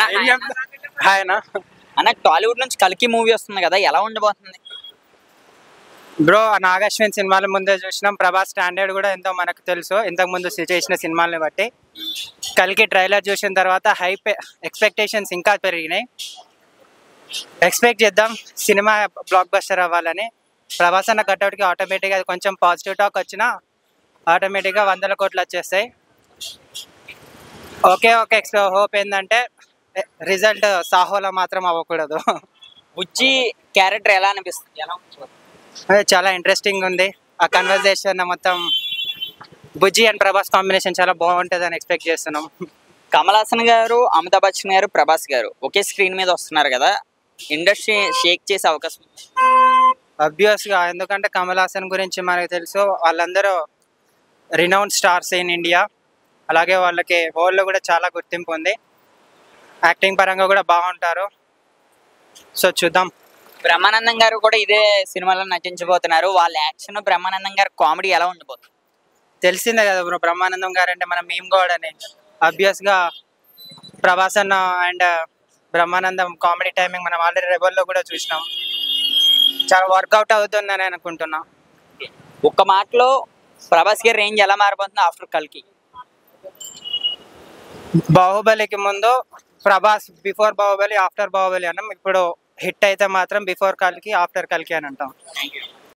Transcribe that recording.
Hi అన్న. అన్న టాలీవుడ్ నుంచి కల్కి మూవీ వస్తుంది కదా, ఎలా ఉండబోతుంది? బ్రో నాగశ్విన్ సినిమాల ముందే చూసినాం. ప్రభాస్ స్టాండర్డ్ కూడా ఎంతో మనకు తెలుసు ఇంతకు ముందు చేసిన సినిమాలని బట్టి. కల్కి ట్రైలర్ చూసిన తర్వాత హైప్ ఎక్స్పెక్టేషన్స్ ఇంకా పెరిగినాయి. ఎక్స్పెక్ట్ చేద్దాం సినిమా బ్లాక్ బస్టర్ అవ్వాలని. ప్రభాస్ అన్న కట్అవుట్కి ఆటోమేటిక్గా కొంచెం పాజిటివ్ టాక్ వచ్చినా ఆటోమేటిక్గా 100 కోట్లు వచ్చేస్తాయి. ఒక హోప్ ఏంటంటే రిజల్ట్ సాహోలో మాత్రం అవ్వకూడదు. బుజ్జి క్యారెక్టర్ ఎలా అనిపిస్తుంది, ఎలా ఉంటుంది? అదే చాలా ఇంట్రెస్టింగ్ ఉంది. ఆ కన్వర్జేషన్ మొత్తం బుజ్జి అండ్ ప్రభాస్ కాంబినేషన్ చాలా బాగుంటుంది అని ఎక్స్పెక్ట్ చేస్తున్నాం. కమల్ హాసన్ గారు, అమితాబ్ బచ్చన్ గారు, ప్రభాస్ గారు ఒకే స్క్రీన్ మీద వస్తున్నారు కదా, ఇండస్ట్రీ షేక్ చేసే అవకాశం ఉంది. అబ్వియస్గా, ఎందుకంటే కమల్ హాసన్ గురించి మనకు తెలుసు. వాళ్ళందరూ రినౌన్ స్టార్స్ ఇన్ ఇండియా. అలాగే వాళ్ళకి వరల్డ్లో కూడా చాలా గుర్తింపు ఉంది. యాక్టింగ్ పరంగా కూడా బాగుంటారు. సో చూద్దాం. బ్రహ్మానందం గారు కూడా ఇదే సినిమాలో నటించబోతున్నారు. వాళ్ళ యాక్షన్, బ్రహ్మానందం గారు కామెడీ ఎలా ఉండబోతుంది? తెలిసిందే కదా బ్రో, బ్రహ్మానందం గారు అంటే మన మీమ్ గోడ్ అని. అబ్వియస్గా ప్రభాస్ అన్న అండ్ బ్రహ్మానందం కామెడీ టైమింగ్ మనం ఆల్రెడీ రెబల్లో కూడా చూసినాం. చాలా వర్కౌట్ అవుతుందని అనుకుంటున్నా. ఒక్క మాటలో ప్రభాస్ గారి రేంజ్ ఎలా మారిపోతుంది ఆఫ్టర్ కల్కి? బాహుబలికి ముందు ప్రభాస్, బిఫోర్ బాహుబలి ఆఫ్టర్ బాహుబలి అన్నాం. ఇప్పుడు హిట్ అయితే మాత్రం బిఫోర్ కల్కి ఆఫ్టర్ కల్కి అని అంటాం.